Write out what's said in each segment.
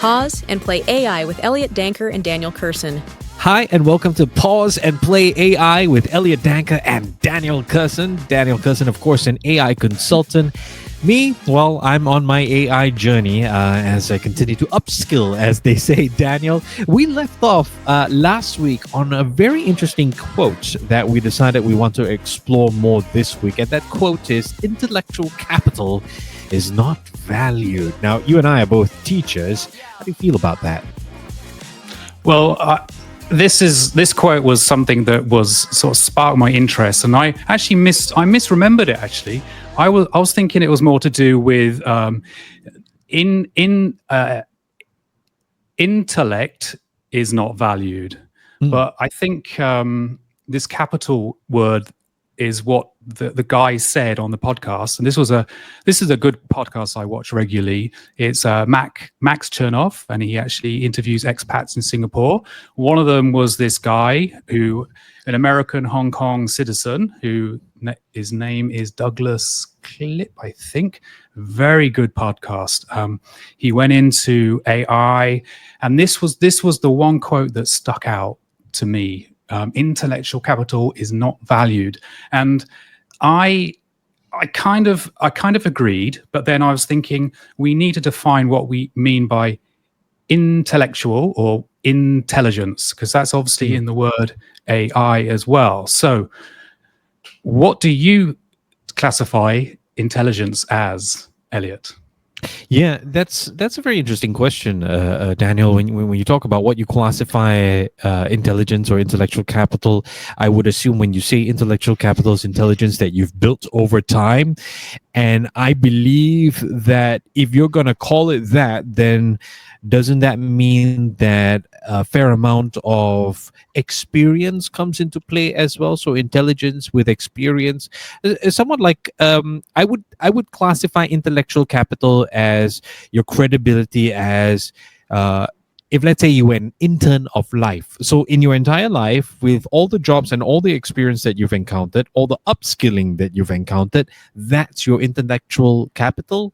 Pause and Play AI with Elliott Danker and Daniel Kerson. Hi, and welcome to Pause and Play AI with Elliott Danker and Daniel Kerson. Daniel Kerson, of course, an AI consultant. Me, well, I'm on my AI journey as I continue to upskill, as they say, Daniel. We left off last week on a very interesting quote that we decided we want to explore more this week. And that quote is, intellectual capital is not valued. Now, you and I are both teachers. How do you feel about that? Well, this quote was something that was sort of sparked my interest, and I actually misremembered it. Actually, I was thinking it was more to do with intellect is not valued, but I think this capital word is what the guy said on the podcast, and this is a good podcast I watch regularly. It's Max Chernov, and he actually interviews expats in Singapore. One of them was this guy an American Hong Kong citizen, his name is Douglas Clip, I think. Very good podcast. He went into AI, and this was the one quote that stuck out to me. Intellectual capital is not valued, and I kind of agreed, but then I was thinking we need to define what we mean by intellectual or intelligence, because that's obviously in the word AI as well. So what do you classify intelligence as, Elliott? Yeah, that's a very interesting question, Daniel. When you talk about what you classify intelligence or intellectual capital, I would assume when you say intellectual capital is intelligence that you've built over time. And I believe that if you're going to call it that, then doesn't that mean that a fair amount of experience comes into play as well? So intelligence with experience, somewhat like I would classify intellectual capital as your credibility as if, let's say, you were an intern of life. So in your entire life, with all the jobs and all the experience that you've encountered, all the upskilling that you've encountered, that's your intellectual capital.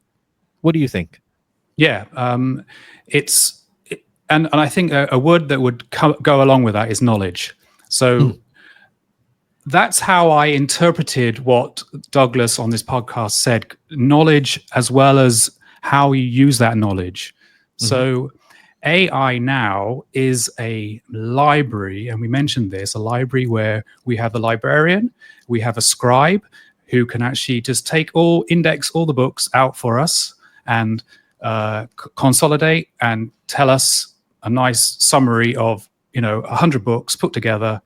What do you think? Yeah, and I think a word that would go along with that is knowledge. So that's how I interpreted what Douglas on this podcast said: knowledge as well as how you use that knowledge. So AI now is a library, and we mentioned this, a library where we have a librarian, we have a scribe who can actually just index all the books out for us and consolidate and tell us a nice summary of 100 books put together.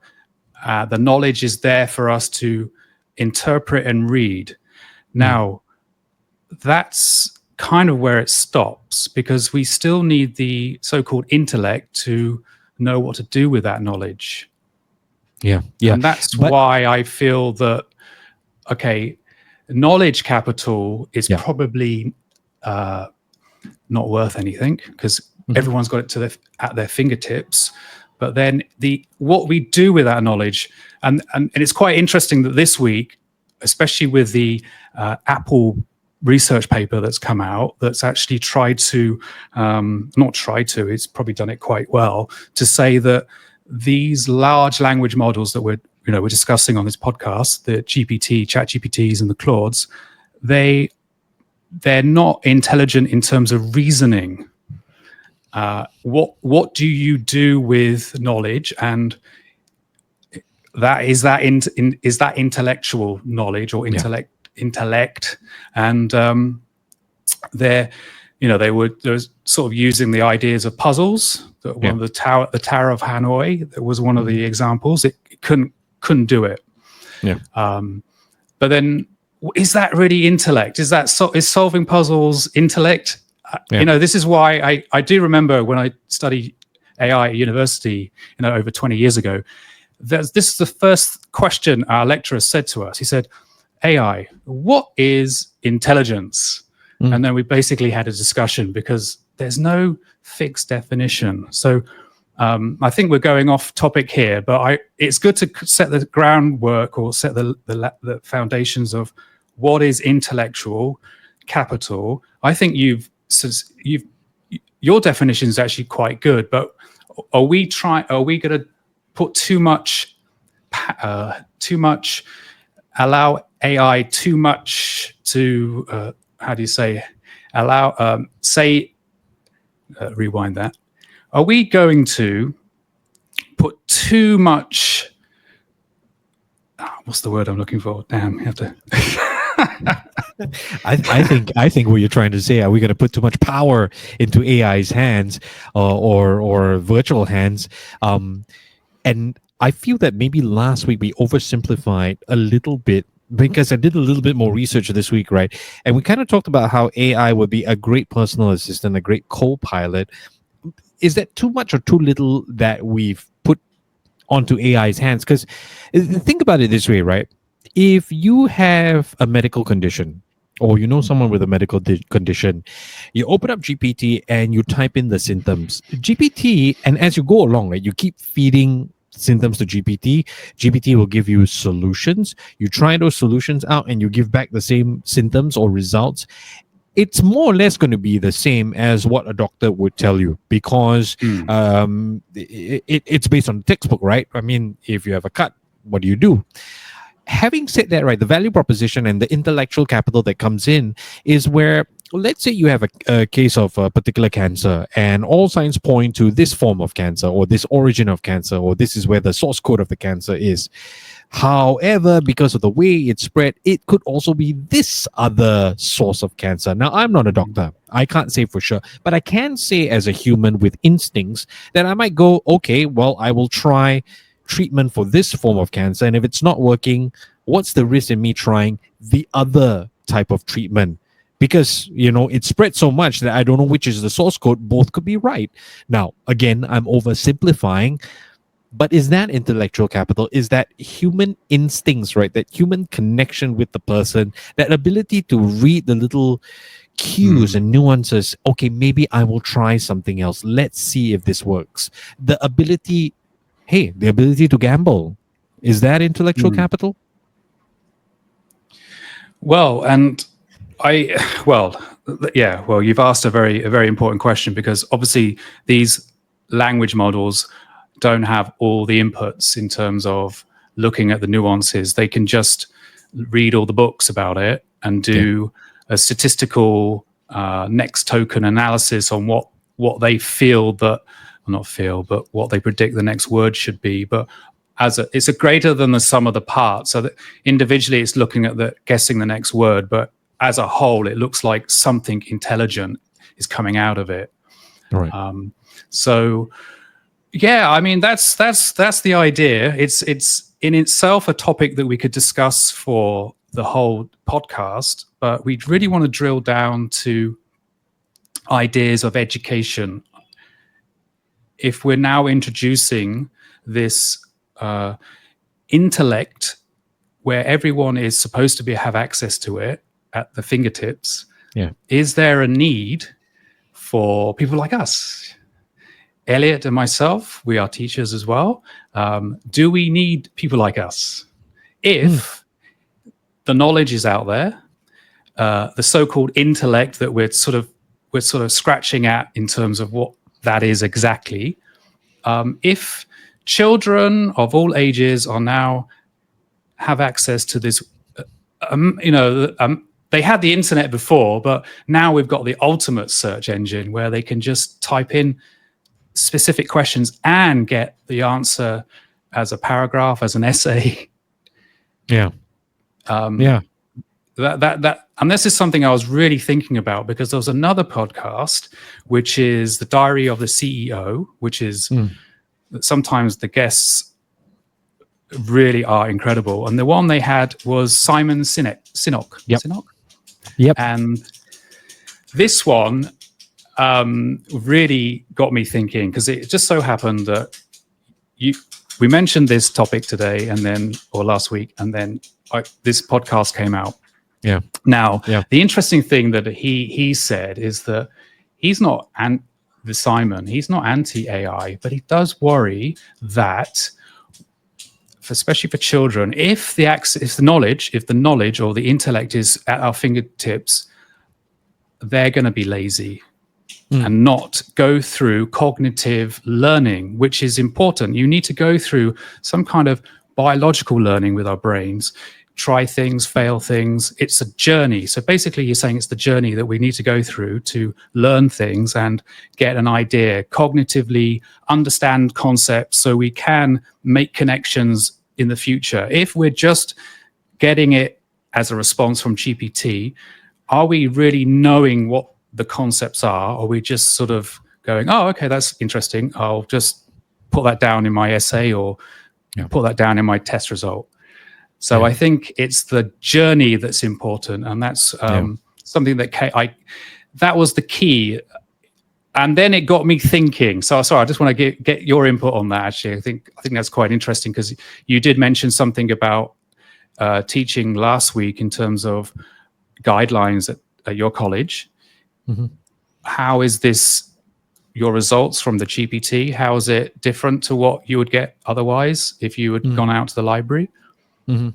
The knowledge is there for us to interpret and read. Now, that's kind of where it stops, because we still need the so-called intellect to know what to do with that knowledge. Yeah. And that's why I feel that, okay, knowledge capital is probably not worth anything, because everyone's got it at their fingertips. But then what we do with that knowledge, and it's quite interesting that this week, especially with the Apple research paper that's come out, that's actually it's probably done it quite well, to say that these large language models that we're discussing on this podcast, the ChatGPTs and the Claudes, they're not intelligent in terms of reasoning. What do you do with knowledge, and is that intellectual knowledge or intellect? And they're sort of using the ideas of puzzles. One of the Tower of Hanoi, that was one of the examples. It couldn't do it. Yeah. But then, is that really intellect? Is solving puzzles intellect? This is why I do remember when I studied AI at university, over 20 years ago, this is the first question our lecturer said to us. He said, AI, what is intelligence? And then we basically had a discussion, because there's no fixed definition. So I think we're going off topic here, but it's good to set the groundwork, or set the foundations of what is intellectual capital. I think you've your definition is actually quite good, but are we going to put too much, allow AI too much to, how do you say, rewind that. Are we going to put too much, what's the word I'm looking for? Damn, you have to. I think what you're trying to say, are we going to put too much power into AI's hands or virtual hands? And I feel that maybe last week we oversimplified a little bit, because I did a little bit more research this week, right? And we kind of talked about how AI would be a great personal assistant, a great co-pilot. Is that too much or too little that we've put onto AI's hands? Because think about it this way, right? If you have a medical condition, or you know someone with a medical condition, you open up GPT and you type in the symptoms. GPT, and as you go along, right, you keep feeding symptoms to GPT. GPT will give you solutions. You try those solutions out and you give back the same symptoms or results. It's more or less going to be the same as what a doctor would tell you, because it's based on the textbook, right? I mean, if you have a cut, what do you do? Having said that, right, the value proposition and the intellectual capital that comes in is where, let's say you have a case of a particular cancer and all signs point to this form of cancer or this origin of cancer, or this is where the source code of the cancer is. However, because of the way it's spread, it could also be this other source of cancer. Now, I'm not a doctor. I can't say for sure, but I can say as a human with instincts that I might go, okay, well, I will try treatment for this form of cancer. And if it's not working, what's the risk in me trying the other type of treatment? Because, it spread so much that I don't know which is the source code. Both could be right. Now, again, I'm oversimplifying, but is that intellectual capital? Is that human instincts, right? That human connection with the person, that ability to read the little cues and nuances. Okay, maybe I will try something else. Let's see if this works. The ability to gamble. Is that intellectual capital? Well, and you've asked a very important question, because obviously these language models don't have all the inputs in terms of looking at the nuances. They can just read all the books about it and do a statistical next token analysis on what they feel that, well, not feel, but what they predict the next word should be. But it's a greater than the sum of the parts. So that individually it's looking at guessing the next word, but as a whole, it looks like something intelligent is coming out of it. All right. So, yeah, I mean, that's the idea. It's in itself a topic that we could discuss for the whole podcast, but we really want to drill down to ideas of education. If we're now introducing this intellect where everyone is supposed to have access to it at the fingertips, is there a need for people like us? Elliott and myself, we are teachers as well. Do we need people like us? If the knowledge is out there, the so-called intellect that we're sort of scratching at in terms of what that is exactly, if children of all ages are now have access to this, they had the internet before, but now we've got the ultimate search engine where they can just type in specific questions and get the answer as a paragraph, as an essay. That and this is something I was really thinking about, because there was another podcast, which is The Diary of the CEO, which is sometimes the guests really are incredible. And the one they had was Simon Sinek. Yep. And this one really got me thinking, because it just so happened that we mentioned this topic today or last week, and then this podcast came out. Yeah. Now, the interesting thing that he said is that he's not he's not anti-AI, but he does worry that, especially for children, if the knowledge or the intellect is at our fingertips, they're going to be lazy. and not go through cognitive learning, which is important. You need to go through some kind of biological learning with our brains, try things, fail things. It's a journey. So basically you're saying it's the journey that we need to go through to learn things and get an idea, cognitively understand concepts so we can make connections in the future. If we're just getting it as a response from GPT, are we really knowing what the concepts are? Or are we just sort of going, oh, okay, that's interesting. I'll just put that down in my essay or put that down in my test result. So I think it's the journey that's important. And that's something that that was the key. And then it got me thinking. So sorry, I just want to get your input on that, actually. I think that's quite interesting because you did mention something about teaching last week in terms of guidelines at your college. Mm-hmm. How is this, your results from the GPT, how is it different to what you would get otherwise if you had gone out to the library? Mm-hmm.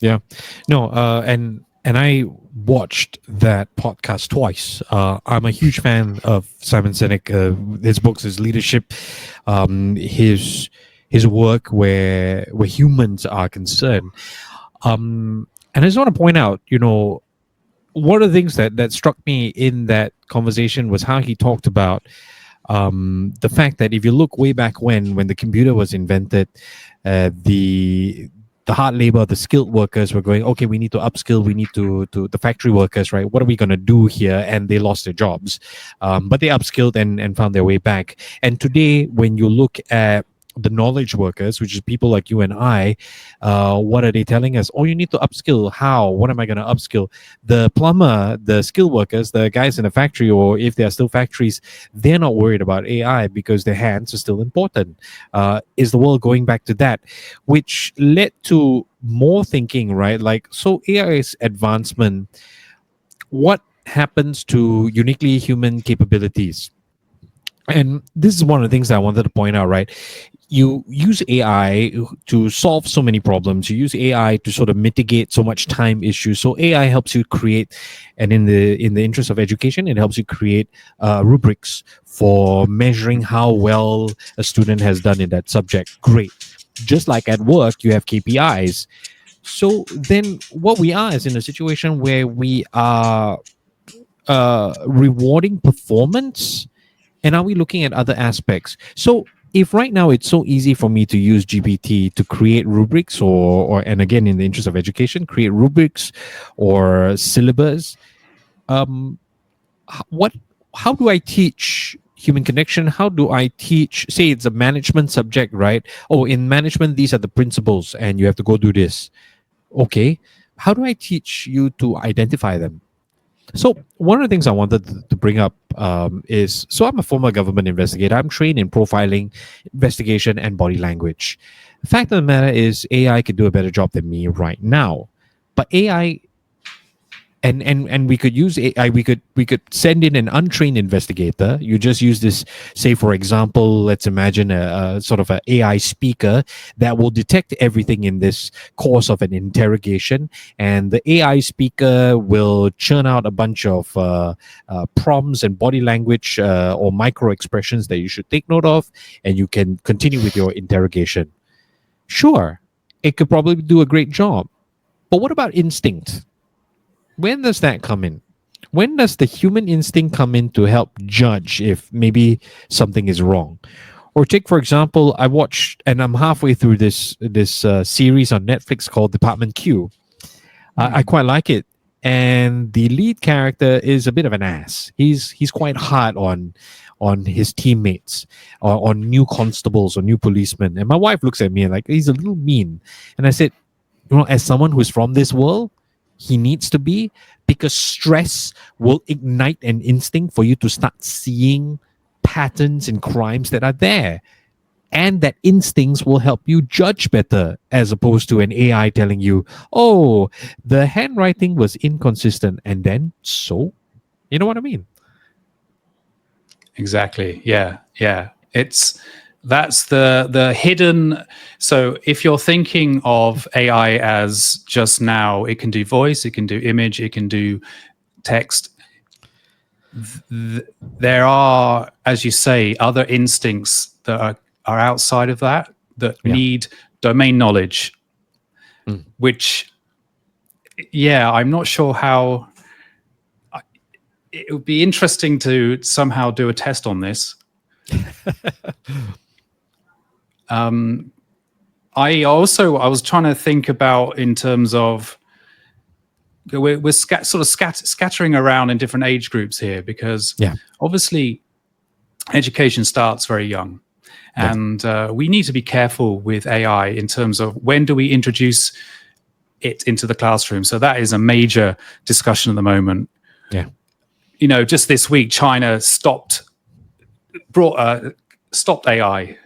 Yeah. No, and I watched that podcast twice. I'm a huge fan of Simon Sinek, his books, his leadership, his work where humans are concerned. And I just want to point out, one of the things that struck me in that conversation was how he talked about the fact that if you look way back when the computer was invented, the hard labor, the skilled workers were going, okay, we need to upskill, we need to the factory workers, right? What are we going to do here? And they lost their jobs. But they upskilled and found their way back. And today, when you look at the knowledge workers, which is people like you and I, what are they telling us? Oh, you need to upskill. How? What am I going to upskill? The plumber, the skilled workers, the guys in the factory, or if they are still factories, they're not worried about AI because their hands are still important. Is the world going back to that? Which led to more thinking, right? Like, so AI's advancement, what happens to uniquely human capabilities? And this is one of the things that I wanted to point out, right? You use AI to solve so many problems. You use AI to sort of mitigate so much time issues. So AI helps you create, and in the interest of education, it helps you create rubrics for measuring how well a student has done in that subject. Great. Just like at work, you have KPIs. So then what we are is in a situation where we are rewarding performance. And are we looking at other aspects? So if right now it's so easy for me to use GPT to create rubrics or and again, in the interest of education, create rubrics or syllabus, how do I teach human connection? How do I teach, say it's a management subject, right? Oh, in management, these are the principles and you have to go do this. Okay. How do I teach you to identify them? So one of the things I wanted to bring up is, so I'm a former government investigator. I'm trained in profiling, investigation, and body language. The fact of the matter is AI could do a better job than me right now. But AI, and we could use AI, we could send in an untrained investigator. You just use this, say, for example, let's imagine a sort of an AI speaker that will detect everything in this course of an interrogation. And the AI speaker will churn out a bunch of prompts and body language or micro expressions that you should take note of. And you can continue with your interrogation. Sure, it could probably do a great job. But what about instinct? When does that come in? When does the human instinct come in to help judge if maybe something is wrong? Or take, for example, I watched, and I'm halfway through this series on Netflix called Department Q. I quite like it. And the lead character is a bit of an ass. He's quite hard on his teammates, or on new constables or new policemen. And my wife looks at me and like, he's a little mean. And I said, as someone who's from this world, he needs to be, because stress will ignite an instinct for you to start seeing patterns in crimes that are there. And that instincts will help you judge better, as opposed to an AI telling you, oh, the handwriting was inconsistent. And then, so, you know what I mean? Exactly. Yeah. That's the hidden. So if you're thinking of AI as just now, it can do voice, it can do image, it can do text. there are, as you say, other instincts that are outside of that need domain knowledge, which, I'm not sure how. It would be interesting to somehow do a test on this. I was trying to think about in terms of we're scattering around in different age groups here, because obviously education starts very young, and we need to be careful with AI in terms of when do we introduce it into the classroom. So that is a major discussion at the moment. Yeah. Just this week, China stopped AI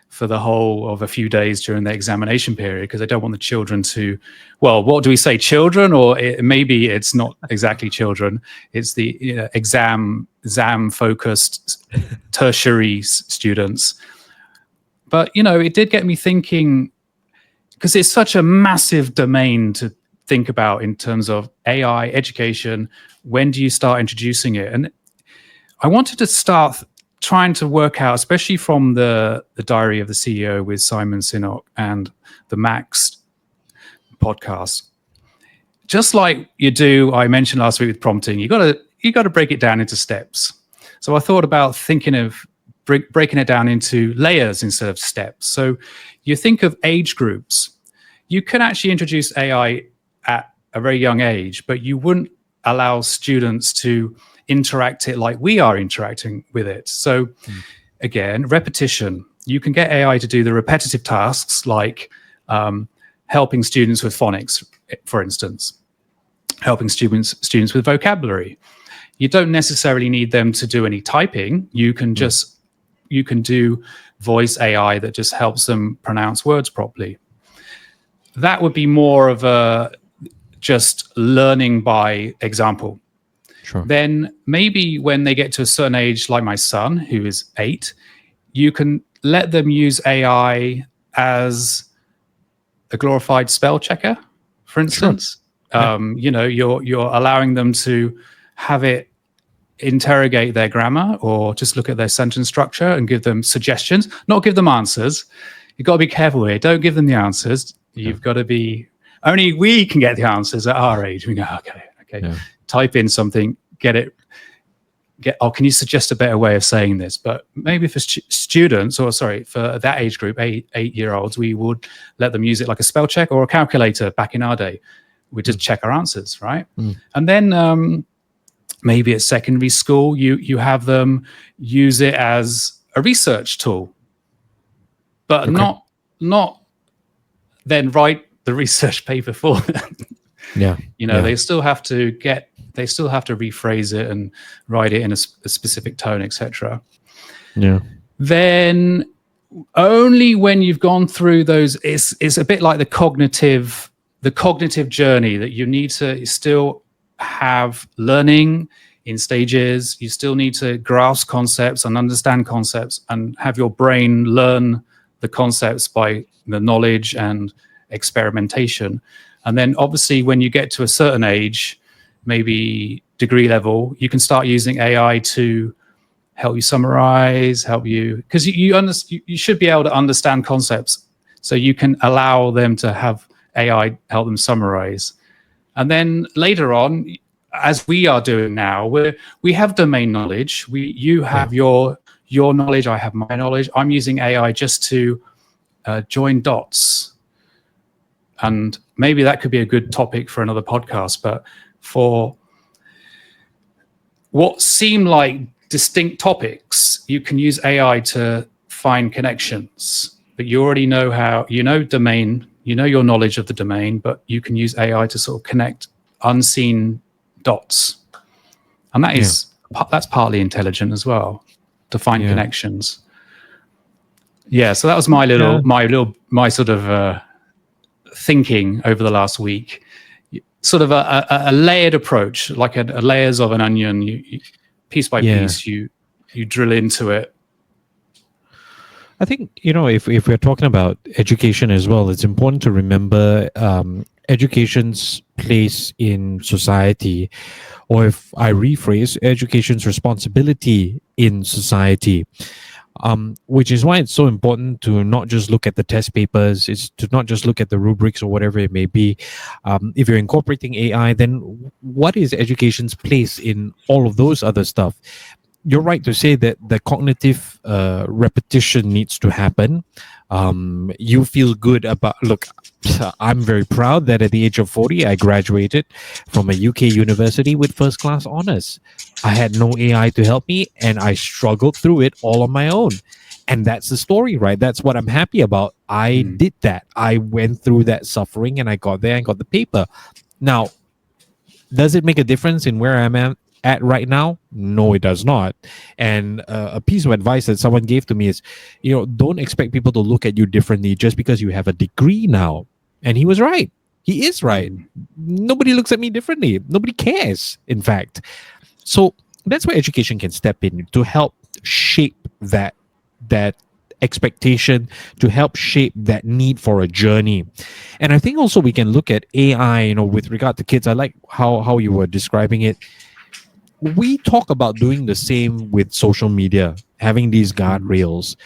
for the whole of a few days during the examination period, because they don't want the children to, what do we say, children? Or maybe it's not exactly children. It's the exam-focused tertiary students. But, it did get me thinking, because it's such a massive domain to think about in terms of AI education. When do you start introducing it? And I wanted to start trying to work out, especially from the Diary of the CEO with Simon Sinek and the Max podcast, just like you do, I mentioned last week with prompting, you got to break it down into steps. So I thought about thinking of breaking it down into layers instead of steps. So you think of age groups. You can actually introduce AI at a very young age, but you wouldn't allow students to interact it like we are interacting with it. So again, repetition. You can get AI to do the repetitive tasks, like helping students with phonics, for instance, helping students with vocabulary. You don't necessarily need them to do any typing. You can do voice AI that just helps them pronounce words properly. That would be more of a just learning by example. Sure. Then maybe when they get to a certain age, like my son, who is 8, you can let them use AI as a glorified spell checker, for instance. Sure. You're allowing them to have it interrogate their grammar, or just look at their sentence structure and give them suggestions, not give them answers. You've got to be careful here. Don't give them the answers. You've got to be, only we can get the answers at our age. We go, okay. Yeah. Type in something, can you suggest a better way of saying this? But maybe for students, for that age group, 8-year-olds, we would let them use it like a spell check or a calculator. Back in our day, we just check our answers, right? And then maybe at secondary school, you have them use it as a research tool, but not then write the research paper for them. They still have to rephrase it and write it in a specific tone, etc. Then only when you've gone through those, it's a bit like the cognitive journey, that you need to still have learning in stages. You still need to grasp concepts and understand concepts and have your brain learn the concepts by the knowledge and experimentation. And then obviously when you get to a certain age, maybe degree level, you can start using AI to help you summarize, because you should be able to understand concepts. So you can allow them to have AI help them summarize. And then later on, as we are doing now, we have domain knowledge. You have your knowledge, I have my knowledge. I'm using AI just to join dots. And maybe that could be a good topic for another podcast. But for what seem like distinct topics, you can use AI to find connections. But you already know domain, your knowledge of the domain, but you can use AI to sort of connect unseen dots. And that's partly intelligent as well, to find connections. So that was my sort of thinking over the last week. Sort of a layered approach, like a layers of an onion. You piece by piece, you drill into it. I think, if we're talking about education as well, it's important to remember education's place in society, or if I rephrase, education's responsibility in society. Which is why it's so important to not just look at the test papers, is to not just look at the rubrics or whatever it may be. If you're incorporating AI, then what is education's place in all of those other stuff? You're right to say that the cognitive repetition needs to happen. You feel good about, look, I'm very proud that at the age of 40, I graduated from a UK university with first class honors. I had no AI to help me, and I struggled through it all on my own. And that's the story, right? That's what I'm happy about. I did that. I went through that suffering and I got there and got the paper. Now, does it make a difference in where I'm at right now? No, it does not. And a piece of advice that someone gave to me is, don't expect people to look at you differently just because you have a degree now. And he was right. He is right. Nobody looks at me differently. Nobody cares, in fact. So that's where education can step in to help shape that expectation, to help shape that need for a journey. And I think also we can look at AI, with regard to kids. I like how you were describing it. We talk about doing the same with social media, having these guardrails,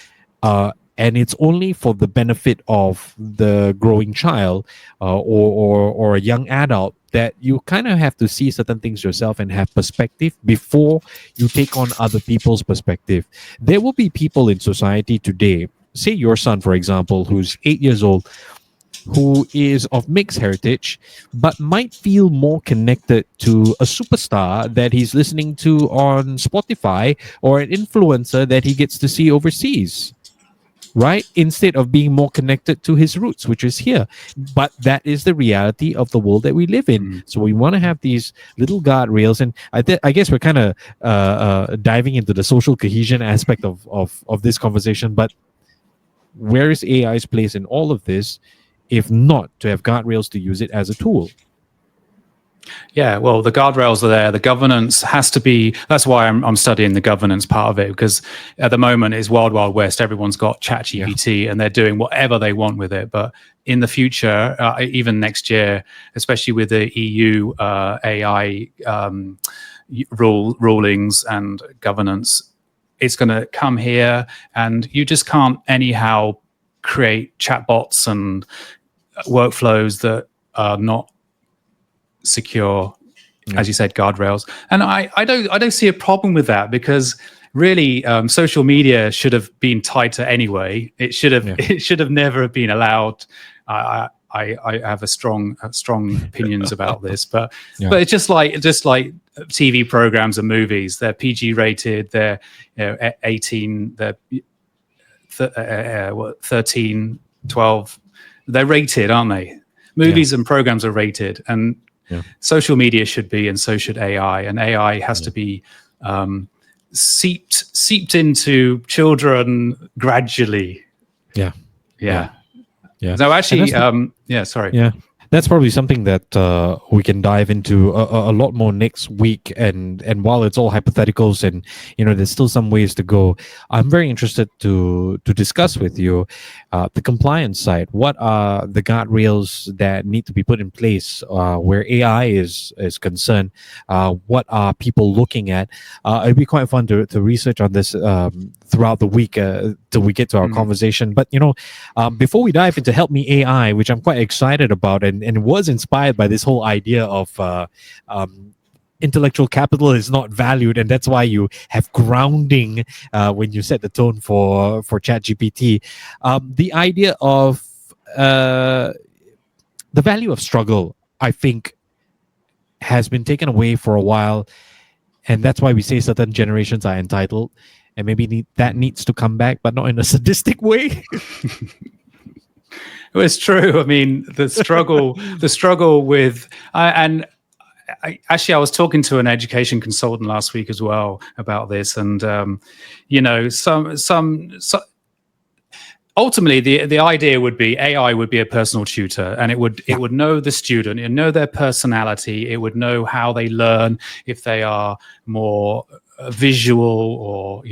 and it's only for the benefit of the growing child or a young adult that you kind of have to see certain things yourself and have perspective before you take on other people's perspective. There will be people in society today, say your son, for example, who's 8 years old, who is of mixed heritage, but might feel more connected to a superstar that he's listening to on Spotify or an influencer that he gets to see overseas, right? Instead of being more connected to his roots, which is here. But that is the reality of the world that we live in. So we want to have these little guardrails. And I guess we're kind of diving into the social cohesion aspect of this conversation. But where is AI's place in all of this, if not to have guardrails to use it as a tool? Yeah, well, the guardrails are there. The governance has to be. That's why I'm studying the governance part of it, because at the moment it's wild, wild west. Everyone's got ChatGPT and they're doing whatever they want with it. But in the future, even next year, especially with the EU AI rulings and governance, it's going to come here, and you just can't anyhow create chatbots and workflows that are not secure, as you said, guardrails. And I don't see a problem with that, because really social media should have been tighter anyway. It should have never been allowed. I have a strong opinions about this, but it's just like TV programs and movies. They're PG rated. They're 18. They're 13, 12. They're rated, aren't they? Movies and programs are rated, and social media should be, and so should AI. And AI has to be seeped into children gradually. Yeah. No, actually, sorry. Yeah. That's probably something that we can dive into a lot more next week. And while it's all hypotheticals and there's still some ways to go, I'm very interested to discuss with you the compliance side. What are the guardrails that need to be put in place where AI is concerned? What are people looking at? It'd be quite fun to research on this throughout the week till we get to our conversation. But before we dive into Help Me AI, which I'm quite excited about and was inspired by this whole idea of intellectual capital is not valued, and that's why you have grounding when you set the tone for ChatGPT. The idea of the value of struggle, I think, has been taken away for a while, and that's why we say certain generations are entitled, and maybe that needs to come back, but not in a sadistic way. Well, it's true. I mean, the struggle with, and I was talking to an education consultant last week as well about this, and some ultimately the idea would be AI would be a personal tutor, and it would know the student, it know their personality, it would know how they learn, if they are more visual or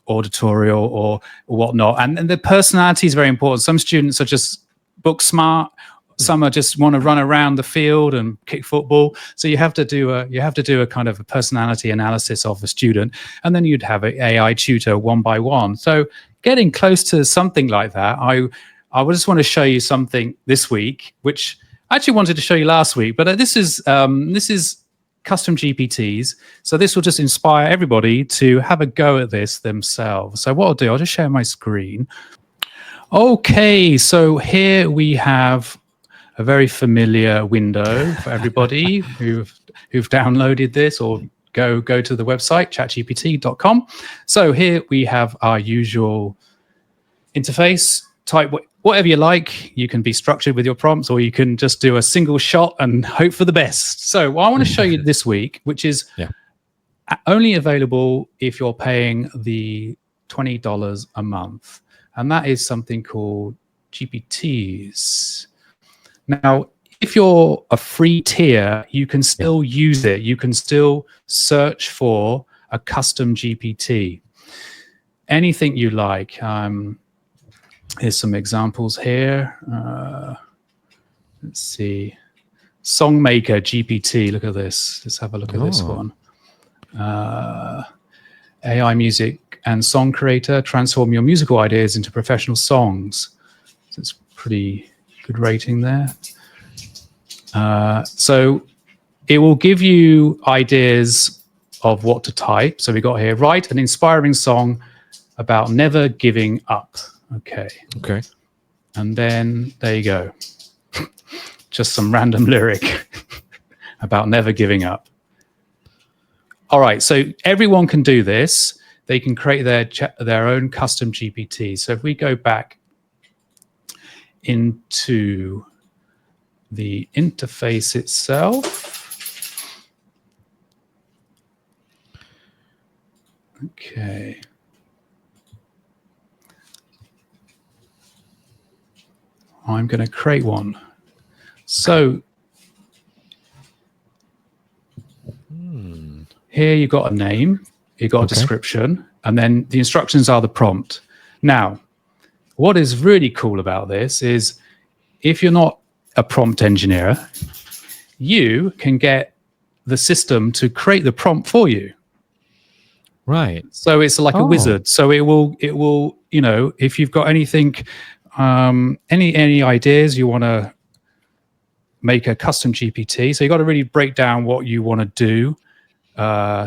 auditorial or whatnot, and the personality is very important. Some students are just book smart, some are just want to run around the field and kick football. So you have to do a kind of a personality analysis of a student, and then you'd have an AI tutor one by one. So getting close to something like that, I just want to show you something this week, which I actually wanted to show you last week, but this is custom GPTs. So this will just inspire everybody to have a go at this themselves. So what I'll do, I'll just share my screen. Okay, so here we have a very familiar window for everybody who've downloaded this or go to the website, chatgpt.com. So here we have our usual interface. Type whatever you like. You can be structured with your prompts, or you can just do a single shot and hope for the best. So what I want to show you this week, which is only available if you're paying the $20 a month, and that is something called GPTs. Now, if you're a free tier, you can still use it. You can still search for a custom GPT. Anything you like. Here's some examples here. Let's see. Songmaker GPT. Look at this. Let's have a look at this one. AI music and song creator. Transform your musical ideas into professional songs. So it's pretty good rating there. So it will give you ideas of what to type. So we got here, write an inspiring song about never giving up. Okay. And then there you go. Just some random lyric about never giving up. All right, so everyone can do this. They can create their own custom GPT. So if we go back into the interface itself. Okay. I'm going to create one. So here you've got a name, you've got a description, and then the instructions are the prompt. Now, what is really cool about this is if you're not a prompt engineer, you can get the system to create the prompt for you. Right. So it's like a wizard. So it will, you know, if you've got anything, any ideas you want to make a custom GPT. So you got to really break down what you want to do,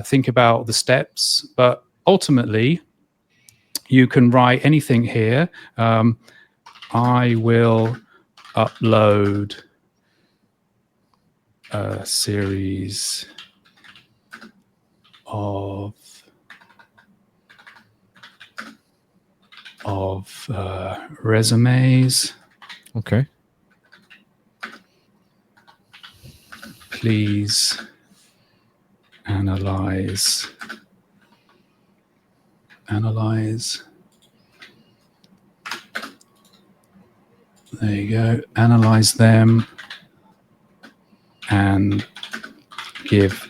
think about the steps, but ultimately you can write anything here. I will upload a series of resumes. Okay. Please analyze. There you go. Analyze them and give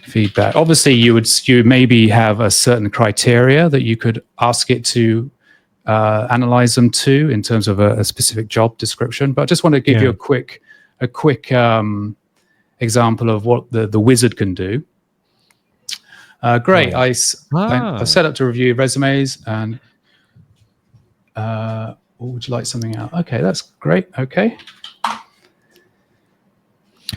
feedback. Obviously, you would maybe have a certain criteria that you could ask it to analyze them to in terms of a specific job description. But I just want to give you a quick example of what the wizard can do. Great. I set up to review resumes, and would you like something out? Okay, that's great. Okay.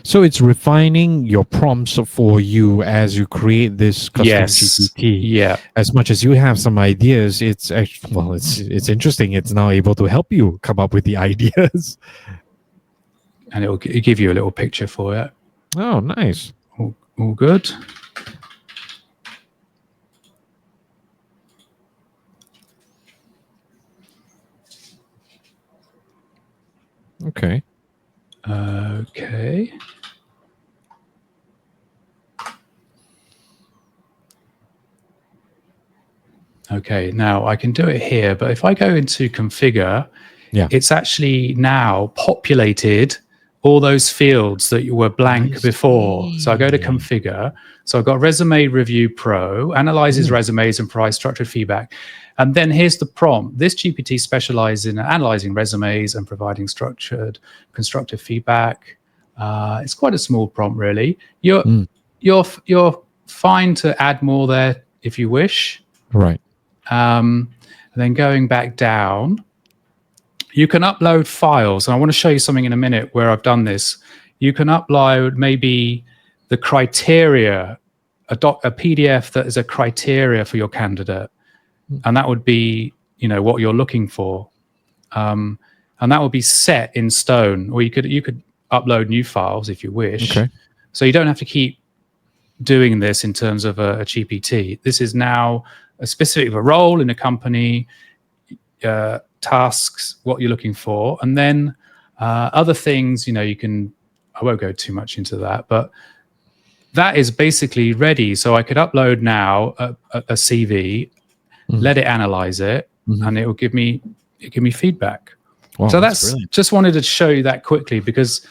So it's refining your prompts for you as you create this custom GPT. Yeah. As much as you have some ideas, it's actually, well, it's interesting. It's now able to help you come up with the ideas. And it'll give you a little picture for it. Oh, nice. All good. Okay. Okay. Okay, now I can do it here, but if I go into configure, it's actually now populated all those fields that were blank before. So I go to configure. So I've got Resume Review Pro, analyzes resumes and provides structured feedback. And then here's the prompt. This GPT specializes in analyzing resumes and providing structured, constructive feedback. It's quite a small prompt, really. You're fine to add more there if you wish. Right. And then going back down, you can upload files. And I want to show you something in a minute where I've done this. You can upload maybe the criteria, a PDF that is a criteria for your candidate. And that would be, what you're looking for. And that would be set in stone. Or you could upload new files if you wish. Okay. So you don't have to keep doing this in terms of a GPT. This is now a specific role in a company, tasks, what you're looking for, and then other things. You can. I won't go too much into that, but that is basically ready. So I could upload now a CV, let it analyze it, and it will give me feedback. Wow, so that's brilliant. Just wanted to show you that quickly because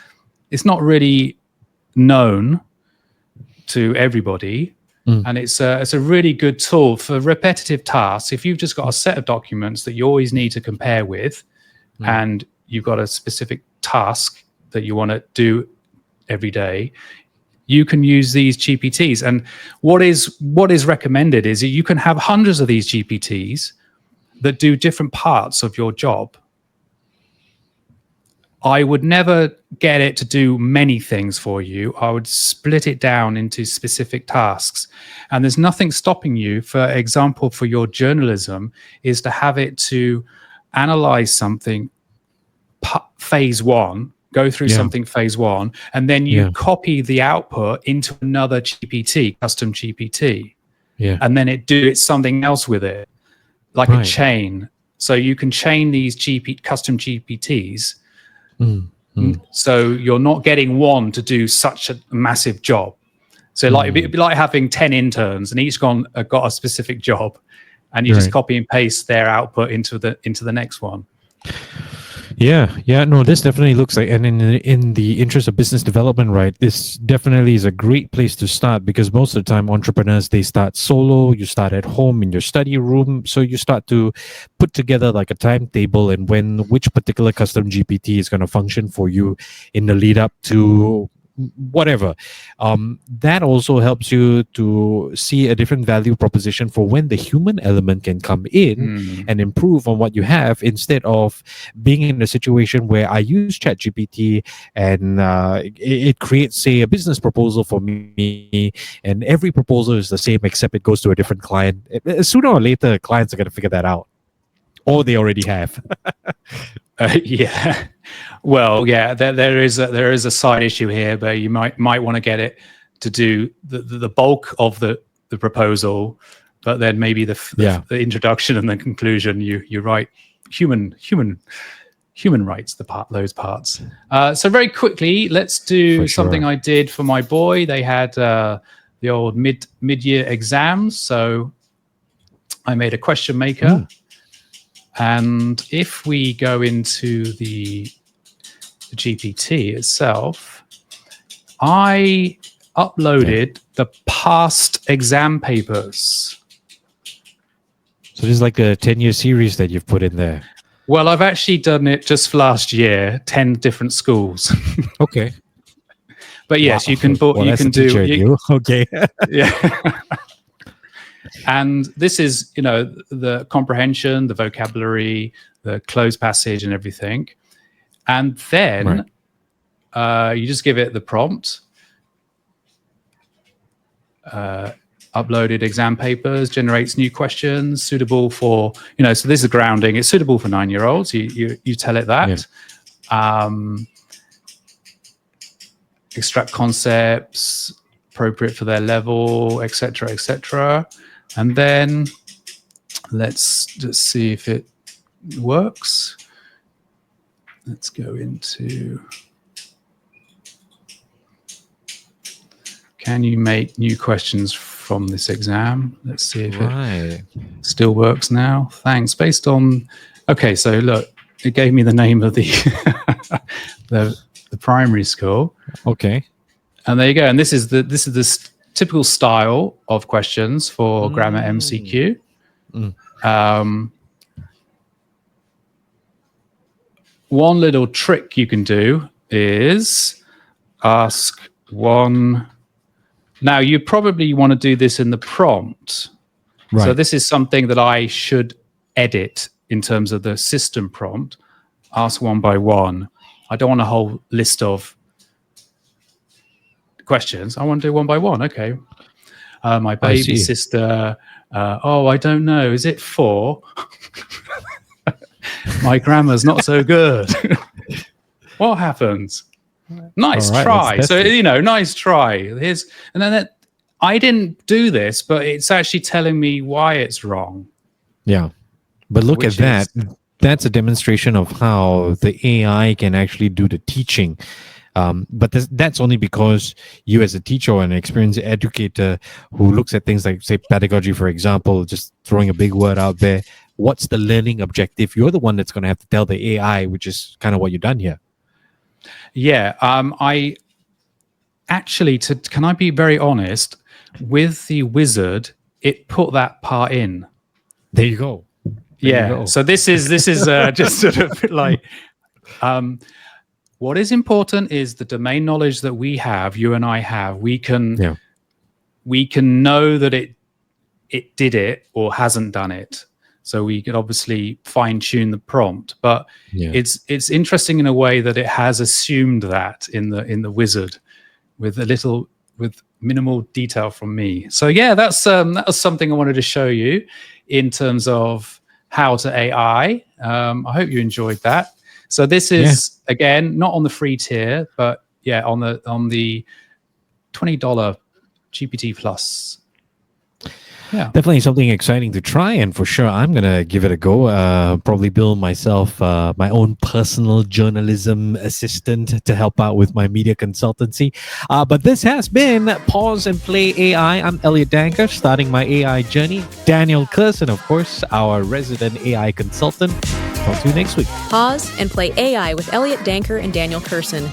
it's not really known to everybody. And it's a really good tool for repetitive tasks. If you've just got a set of documents that you always need to compare with, and you've got a specific task that you want to do every day, you can use these GPTs. And what is recommended is that you can have hundreds of these GPTs that do different parts of your job. I would never get it to do many things for you. I would split it down into specific tasks. And there's nothing stopping you, for example, for your journalism, is to have it to analyze something phase one, go through something phase one, and then you copy the output into another GPT, custom GPT. And then it do something else with it, like a chain. So you can chain these custom GPTs. So you're not getting one to do such a massive job. So it'd be like having 10 interns and each got a specific job, and you just copy and paste their output into the next one. No, this definitely looks like, and in the interest of business development, right, this definitely is a great place to start, because most of the time entrepreneurs, they start solo. You start at home in your study room, so you start to put together like a timetable and which particular custom GPT is going to function for you in the lead up to whatever. That also helps you to see a different value proposition for when the human element can come in and improve on what you have, instead of being in a situation where I use ChatGPT and it creates, say, a business proposal for me, and every proposal is the same except it goes to a different client. Sooner or later, clients are going to figure that out, or they already have. Well, there is a side issue here, but you might want to get it to do the bulk of the proposal, but then maybe the introduction and the conclusion you write human rights, those parts. So very quickly, let's do something I did for my boy. They had the old mid-year exams, so I made a question maker. And if we go into the GPT itself, I uploaded the past exam papers. So this is like a 10-year series that you've put in there. Well, I've actually done it just last year, 10 different schools. Okay. But yes, you can do. Okay. And this is, the comprehension, the vocabulary, the closed passage and everything. And then you just give it the prompt. Uploaded exam papers, generates new questions suitable for, so this is grounding. It's suitable for 9-year-olds. You tell it that. Extract concepts, appropriate for their level, etc., etc. And then let's just see if it works. Let's go into, can you make new questions from this exam? Let's see if it still works now. Thanks. Based on, okay, so look, it gave me the name of the the primary school. Okay. And there you go. And this is the typical style of questions for grammar MCQ. One little trick you can do is ask one. Now, you probably want to do this in the prompt. Right. So this is something that I should edit in terms of the system prompt. Ask one by one. I don't want a whole list of questions. I want to do one by one. Okay. My baby sister. I don't know. Is it 4? My grammar's not so good. What happens? Nice try. So, nice try. And then I didn't do this, but it's actually telling me why it's wrong. Yeah. But look at that. That's a demonstration of how the AI can actually do the teaching. But that's only because you, as a teacher or an experienced educator who looks at things like, say, pedagogy, for example, just throwing a big word out there, what's the learning objective? You're the one that's going to have to tell the AI, which is kind of what you've done here. Yeah. I actually, can I be very honest, with the wizard, it put that part in. There you go. So this is just sort of like, what is important is the domain knowledge that we have, you and I have. We can know that it did it or hasn't done it. So we could obviously fine tune the prompt, but it's interesting in a way that it has assumed that in the wizard with minimal detail from me. So that was something I wanted to show you in terms of how to AI. I hope you enjoyed that. So this is again not on the free tier, but on the $20 GPT Plus. Yeah, definitely something exciting to try, and for sure I'm gonna give it a go. Probably build myself my own personal journalism assistant to help out with my media consultancy. But this has been Pause and Play AI. I'm Elliott Danker, starting my AI journey. Daniel Kerson, of course, our resident AI consultant. Talk to you next week. Pause and Play AI with Elliott Danker and Daniel Kerson.